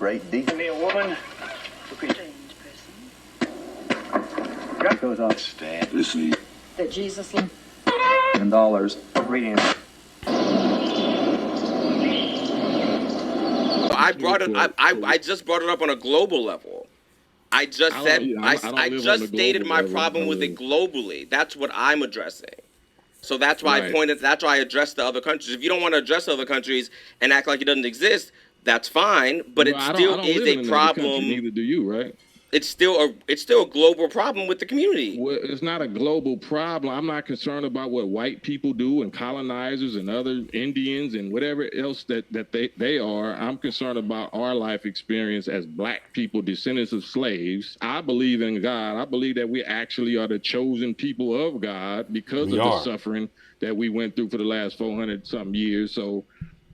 great deal. Me a woman. That goes on. Stand. Listen. That Jesus And dollars. Reading. I brought it. I just brought it up on a global level. I just said I just stated my problem with it globally. That's what I'm addressing. So that's why I pointed. That's why I addressed the other countries. If you don't want to address the other countries and act like it doesn't exist, that's fine. But it still is a problem. Neither do you, right? It's still a global problem with the community. Well, it's not a global problem. I'm not concerned about what white people do and colonizers and other Indians and whatever else that they are. I'm concerned about our life experience as black people, descendants of slaves. I believe in God. I believe that we actually are the chosen people of God because of the suffering that we went through for the last 400-something years. So,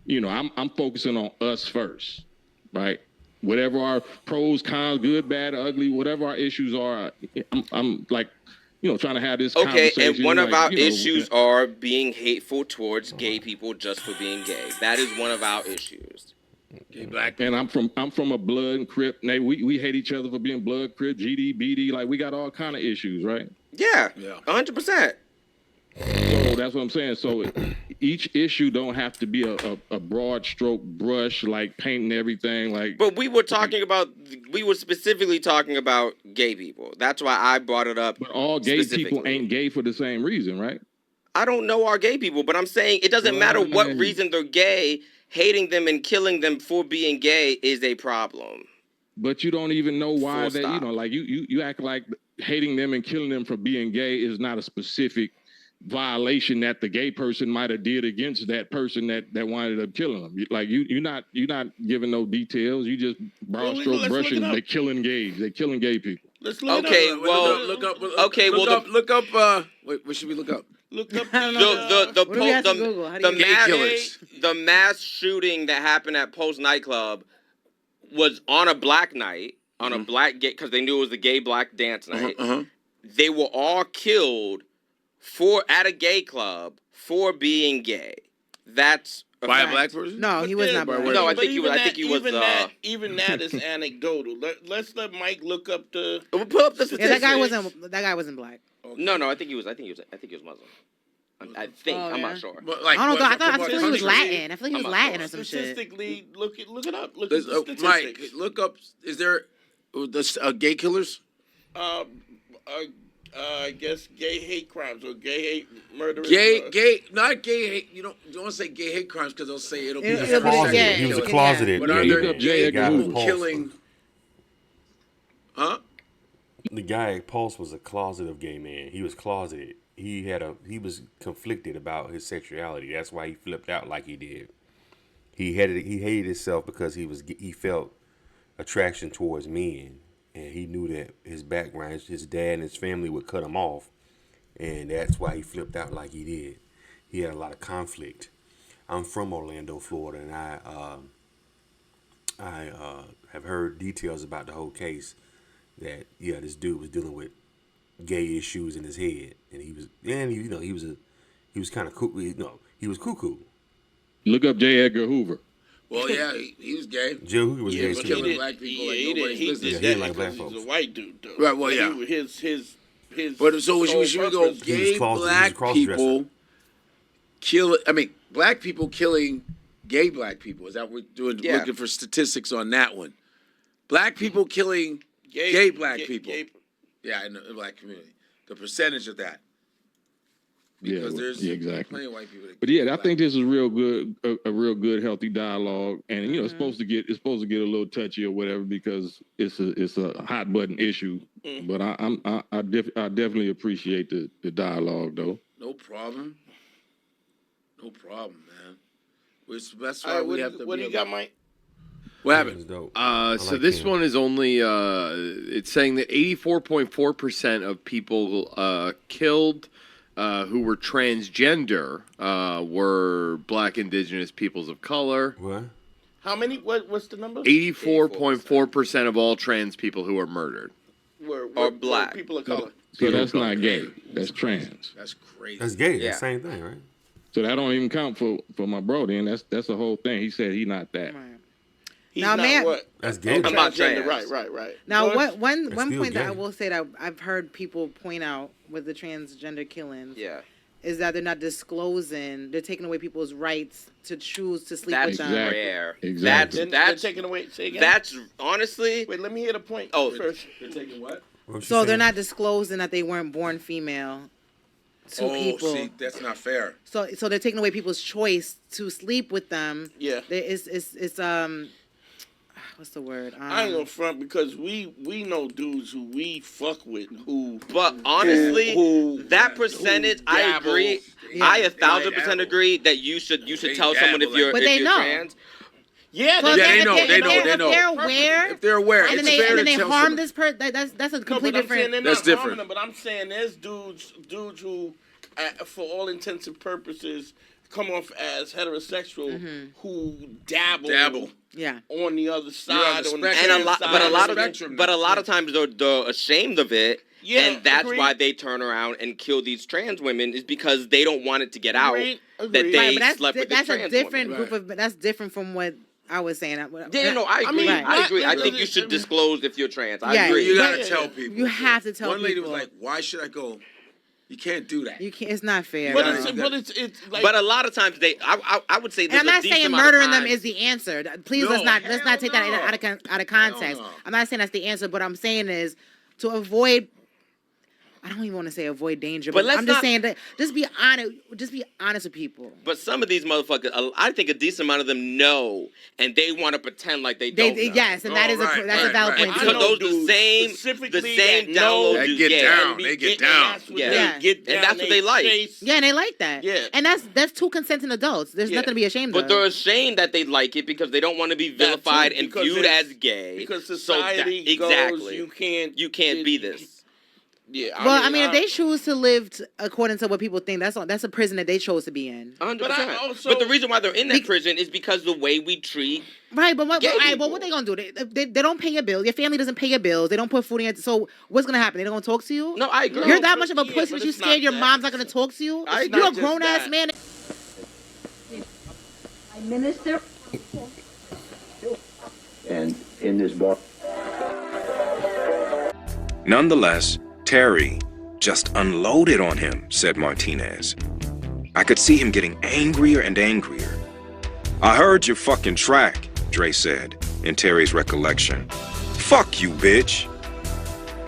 you know, I'm focusing on us first, right? Whatever our pros, cons, good, bad, ugly, whatever our issues are, I'm like, you know, trying to have this conversation. Okay, and one of our issues are being hateful towards gay people just for being gay. That is one of our issues. Gay black. And I'm from a blood and Crip. We hate each other for being blood, Crip, GD, BD. Like, we got all kind of issues, right? Yeah, 100%. So that's what I'm saying. So each issue don't have to be a broad stroke brush, like painting everything like. But we were specifically talking about gay people. That's why I brought it up. But all gay people ain't gay for the same reason, right? I don't know our gay people, but I'm saying it doesn't matter what reason they're gay. Hating them and killing them for being gay is a problem. But you don't even know why they, you know, like you act like hating them and killing them for being gay is not a specific violation that the gay person might have did against that person that wanted to kill them. Like you're not giving no details. You just broad stroke brushing. They killing gays. They killing gay people. Let's look okay, it up. well, look up. Okay, look up. Wait, what should we look up? Look up the mass shooting that happened at Post nightclub was on a black night, on a black gay, because they knew it was a gay black dance night. They were all killed at a gay club for being gay. That's by a black person? No, he was not. No, I think he was. Even that is anecdotal. Let's let Mike look up the. We'll pull up the statistics. That guy wasn't black. Okay. No, I think he was Muslim. I think I'm not sure. But like, I don't know. I feel like he was Latin. I feel like he was Latin or some shit. Statistically, look it up. Look at the statistics. Mike, look up. Is there gay killers? I guess gay hate crimes or gay hate murderers. Not gay hate. You don't want to say gay hate crimes because they'll say it'll be. He was a closeted. But are there gay people killing? Huh? The guy at Pulse was a closeted gay man. He was closeted. He was conflicted about his sexuality. That's why he flipped out like he did. He hated himself because he felt attraction towards men. And he knew that his background, his dad and his family would cut him off. And that's why he flipped out like he did. He had a lot of conflict. I'm from Orlando, Florida, and I have heard details about the whole case that, this dude was dealing with gay issues in his head. And he was kind of cool. He was cuckoo. Look up J. Edgar Hoover. Well, yeah, he was gay. J. Hoover was gay. But killing black people like nobody's business. He didn't like black folks. He's a white dude, though. Right, well, yeah. His but so should we go gay black people black people killing gay black people. Is that what we're doing? Yeah. Looking for statistics on that one. Black people killing gay black people. Yeah, in the black community. The percentage of that. Because there's plenty of white people. But I think this is a real good, healthy dialogue, and it's supposed to get a little touchy or whatever because it's a hot button issue. But I definitely appreciate the dialogue though. No problem, man. That's why we have to. What do you got, Mike? What happened? So this one is only it's saying that 84.4% of people killed. Who were transgender were black indigenous peoples of color. What? How many? What's the number? 84.4% of all trans people who are murdered are black people of color. So that's not gay. That's trans. That's crazy. That's gay. Yeah. That's the same thing, right? So that don't even count for my bro. Then that's the whole thing. He said he not that. He's Now, not man, what? That's gay. I'm not Transgender. trans. Right. Now, But- one still point that I gay. will say that I've heard people point out with the transgender killings Yeah. is that they're not disclosing. They're taking away people's rights to choose to sleep That's with them. Exactly. rare. Exactly. They're That's taking away. Say again. that's honestly. Wait, let me hear the point. Oh, first. They're taking what? What was she So they're saying? not disclosing that they weren't born female to people. See, that's not fair. So they're taking away people's choice to sleep with them. Yeah. It's what's the word? I ain't gonna front because we know dudes who we fuck with who. But honestly, who that percentage, I dabble. agree. Yeah. I 1,000% dabble. agree that you should They tell someone if dabble you're like- But if they you're know. trans. Yeah, So Yeah, if they know. if They know. If They know. they're aware, If they're aware, and it's then fair they to tell harm someone. this person, that's a No, but completely I'm saying different. they're That's not harming different. them, but I'm saying there's dudes who, for all intents and purposes, come off as heterosexual who dabble Yeah. on the other You're on side, the on the spectrum. And a lot, side but a of lot the of spectrum. but a lot of times they're ashamed of it, Yeah, and that's agreed. why they turn around and kill these trans women is because they don't want it to get out Agreed, that agreed. they Right, but slept with that's the a trans different woman. group of. That's different from what I was saying. Yeah, no, I agree. mean, I agree. I not- think you should disclose if you're trans. I Yeah, agree. You gotta Yeah. tell people. You have to tell One lady was people. like, "Why should I go?" You can't do that. You can't. It's not fair. But gotta- it's, you but gotta- it's like. But a lot of times I would say And there's I'm not a decent saying amount of murdering them time- is the answer. Please No, let's not hell take that no. out of context. no. I'm not saying that's the answer, but I'm saying is to avoid. I don't even want to say avoid danger, But but let's I'm just not- saying that just be honest. Just be honest with people. But some of these motherfuckers, I think a decent amount of them know, and they want to pretend like they don't know. Yes, and that is right, that's a right, valid right. point I too. Because know those the dudes same specifically downloads that know- They you get get. down. They get down. That's what Yeah. they Yeah. get And down. that's what they like. chase. Yeah, and they like that. Yeah. And that's two consenting adults. There's Yeah. nothing to be ashamed But of. they're ashamed that they like it because they don't want to be That too, vilified and because viewed it's- as gay. Because So society exactly. goes, you can't be this. Yeah. well, I mean, if they choose to live according to what people think, that's a prison that they chose to be in. 100%. But I also- But the reason why they're in that prison is because the way we treat. Right, but what? Gay All right, people. but what they gonna do? They don't pay your bill. Your family doesn't pay your bills. They don't put food in your. So what's gonna happen? They don't gonna talk to you? No, I agree. You're that but- much of a yeah, pussy but that you it's scared not your that. mom's not gonna talk to you. I You're agree. a Not just grown ass that. man. Minister. And in this bar. Nonetheless, Terry just unloaded on him, said Martinez. I could see him getting angrier and angrier. I heard your fucking track, Dre said, in Terry's recollection. Fuck you, bitch.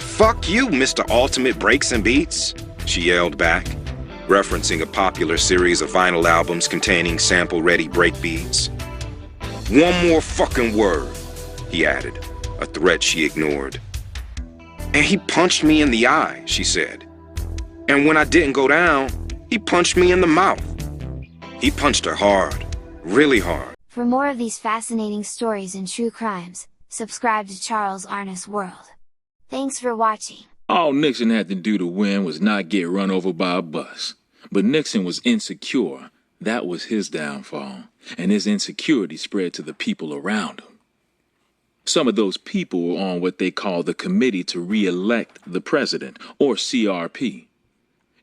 Fuck you, Mr. Ultimate Breaks and Beats, she yelled back, referencing a popular series of vinyl albums containing sample-ready breakbeats. One more fucking word, he added, a threat she ignored. And he punched me in the eye, she said. And when I didn't go down, he punched me in the mouth. He punched her hard, really hard. For more of these fascinating stories and true crimes, subscribe to Charles Arnis World. Thanks for watching. All Nixon had to do to win was not get run over by a bus. But Nixon was insecure. That was his downfall. And his insecurity spread to the people around him. Some of those people were on what they call the Committee to Re-elect the President, or CRP.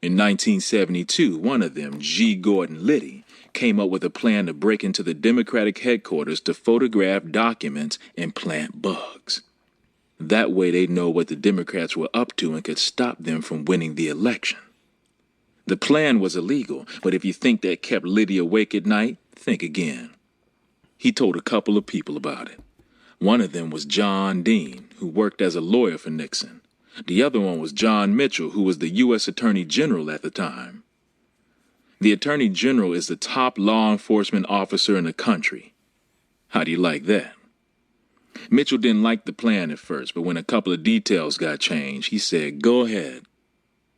In 1972, one of them, G. Gordon Liddy, came up with a plan to break into the Democratic headquarters to photograph documents and plant bugs. That way they'd know what the Democrats were up to and could stop them from winning the election. The plan was illegal, but if you think that kept Liddy awake at night, think again. He told a couple of people about it. One of them was John Dean, who worked as a lawyer for Nixon. The other one was John Mitchell, who was the U.S. Attorney General at the time. The Attorney General is the top law enforcement officer in the country. How do you like that? Mitchell didn't like the plan at first, but when a couple of details got changed, he said, "Go ahead."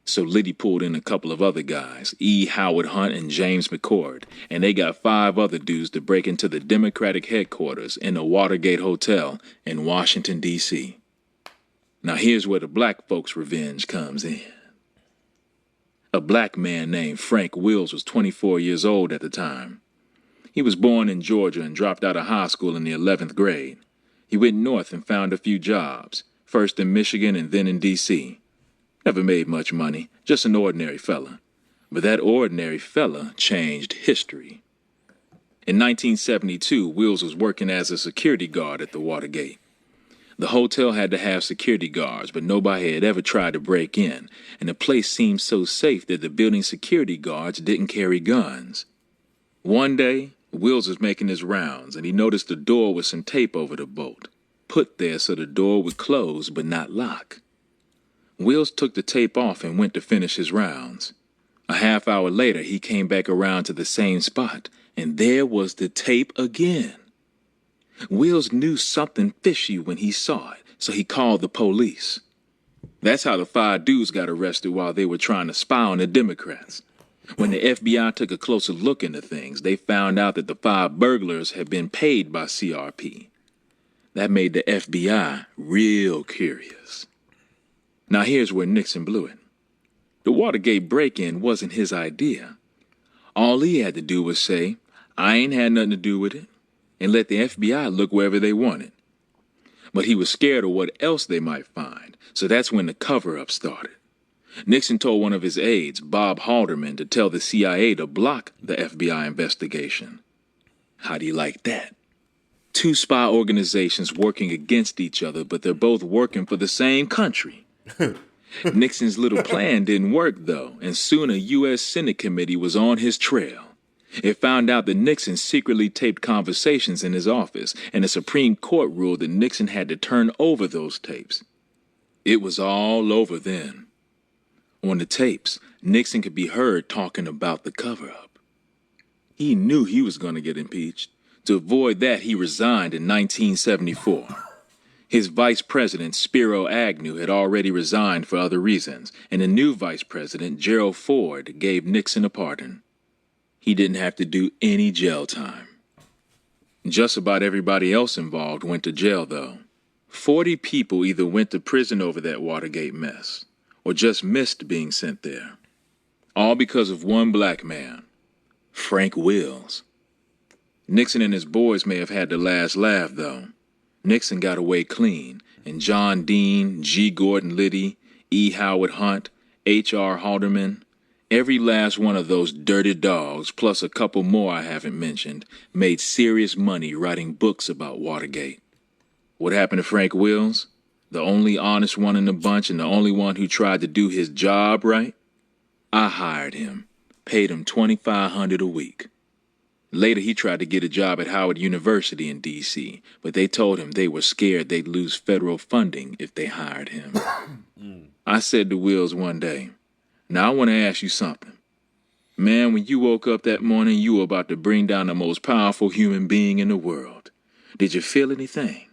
So Liddy pulled in a couple of other guys, E. Howard Hunt and James McCord, and they got 5 other dudes to break into the Democratic headquarters in the Watergate Hotel in Washington, D.C. Now here's where the black folks' revenge comes in. A black man named Frank Wills was 24 years old at the time. He was born in Georgia and dropped out of high school in the 11th grade. He went north and found a few jobs, first in Michigan and then in D.C. Never made much money, just an ordinary fella. But that ordinary fella changed history. In 1972, Wills was working as a security guard at the Watergate. The hotel had to have security guards, but nobody had ever tried to break in, and the place seemed so safe that the building security guards didn't carry guns. One day, Wills was making his rounds, and he noticed a door with some tape over the bolt, put there so the door would close but not lock. Wills took the tape off and went to finish his rounds. A half hour later, he came back around to the same spot, and there was the tape again. Wills knew something fishy when he saw it, so he called the police. That's how the 5 dudes got arrested while they were trying to spy on the Democrats. When the FBI took a closer look into things, they found out that the 5 burglars had been paid by CRP. That made the FBI real curious. Now here's where Nixon blew it. The Watergate break-in wasn't his idea. All he had to do was say, "I ain't had nothing to do with it," and let the FBI look wherever they wanted. But he was scared of what else they might find, so that's when the cover-up started. Nixon told one of his aides, Bob Haldeman, to tell the CIA to block the FBI investigation. How do you like that? 2 spy organizations working against each other, but they're both working for the same country. Nixon's little plan didn't work, though, and soon a U.S. Senate committee was on his trail. It found out that Nixon secretly taped conversations in his office, and the Supreme Court ruled that Nixon had to turn over those tapes. It was all over then. On the tapes, Nixon could be heard talking about the cover-up. He knew he was going to get impeached. To avoid that, he resigned in 1974. His vice president, Spiro Agnew, had already resigned for other reasons, and the new vice president, Gerald Ford, gave Nixon a pardon. He didn't have to do any jail time. Just about everybody else involved went to jail, though. 40 people either went to prison over that Watergate mess, or just missed being sent there. All because of one black man, Frank Wills. Nixon and his boys may have had the last laugh, though. Nixon got away clean, and John Dean, G. Gordon Liddy, E. Howard Hunt, H.R. Haldeman, every last one of those dirty dogs, plus a couple more I haven't mentioned, made serious money writing books about Watergate. What happened to Frank Wills? The only honest one in the bunch and the only one who tried to do his job right? I hired him, paid him $2,500 a week. Later, he tried to get a job at Howard University in D.C., but they told him they were scared they'd lose federal funding if they hired him. I said to Wills one day, "Now I want to ask you something. Man, when you woke up that morning, you were about to bring down the most powerful human being in the world. Did you feel anything?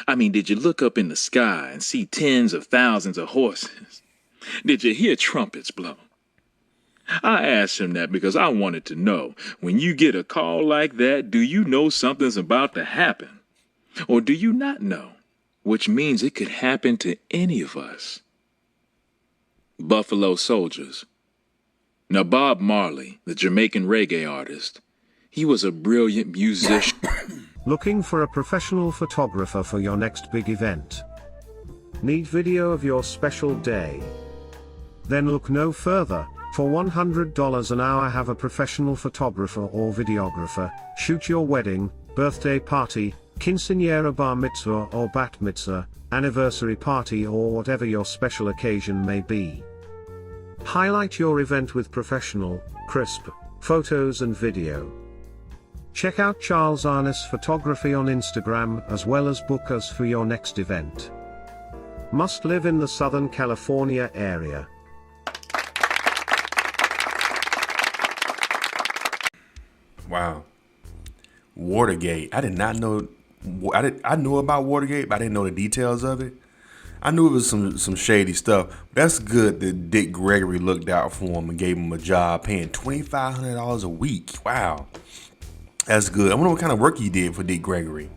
I mean, did you look up in the sky and see tens of thousands of horses? Did you hear trumpets blow?" I asked him that because I wanted to know, when you get a call like that, do you know something's about to happen? Or do you not know? Which means it could happen to any of us. Buffalo Soldiers. Now, Bob Marley, the Jamaican reggae artist, he was a brilliant musician. Looking for a professional photographer for your next big event? Need video of your special day? Then look no further. For $100 an hour, have a professional photographer or videographer shoot your wedding, birthday party, quinceañera, bar mitzvah or bat mitzvah, anniversary party, or whatever your special occasion may be. Highlight your event with professional, crisp photos and video. Check out Charles Arness Photography on Instagram, as well as book us for your next event. Must live in the Southern California area. Wow. Watergate. I did not know. I knew about Watergate, but I didn't know the details of it. I knew it was some shady stuff. That's good that Dick Gregory looked out for him and gave him a job, paying $2,500 a week. Wow. That's good. I wonder what kind of work he did for Dick Gregory.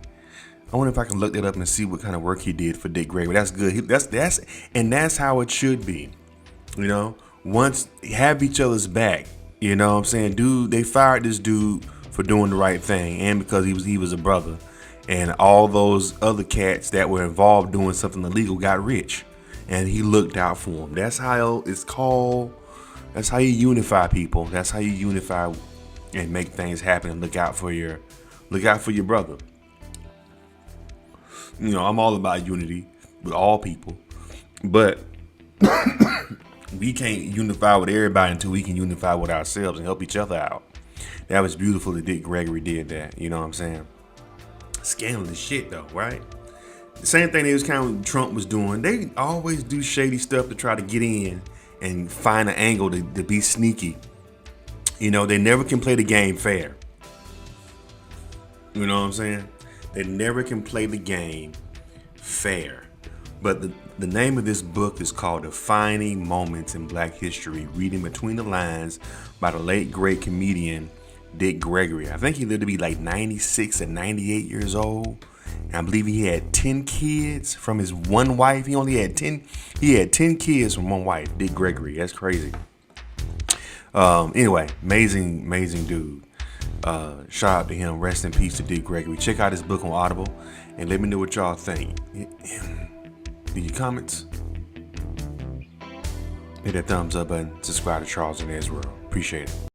I wonder if I can look that up and see what kind of work he did for Dick Gregory. That's good. That's how it should be. You know, once have each other's back. You know what I'm saying? Dude, they fired this dude for doing the right thing and because he was a brother. And all those other cats that were involved doing something illegal got rich. And he looked out for them. That's how it's called. That's how you unify people. That's how you unify and make things happen and look out for your brother. You know, I'm all about unity with all people, but we can't unify with everybody until we can unify with ourselves and help each other out. That was beautiful that Dick Gregory did that. You know what I'm saying? Scandalous shit though, right? The same thing Trump was doing. They always do shady stuff to try to get in and find an angle to be sneaky. You know, they never can play the game fair. You know what I'm saying? They never can play the game fair. But the name of this book is called Defining Moments in Black History, Reading Between the Lines by the late great comedian Dick Gregory. I think he lived to be like 96 and 98 years old. And I believe he had 10 kids from his one wife. He had 10 kids from one wife, Dick Gregory. That's crazy. Anyway, amazing dude. Shout out to him. Rest in peace to Dick Gregory. Check out his book on Audible and let me know what y'all think. Leave your comments. Hit that thumbs up button. Subscribe to Charles Arnaz World. Appreciate it.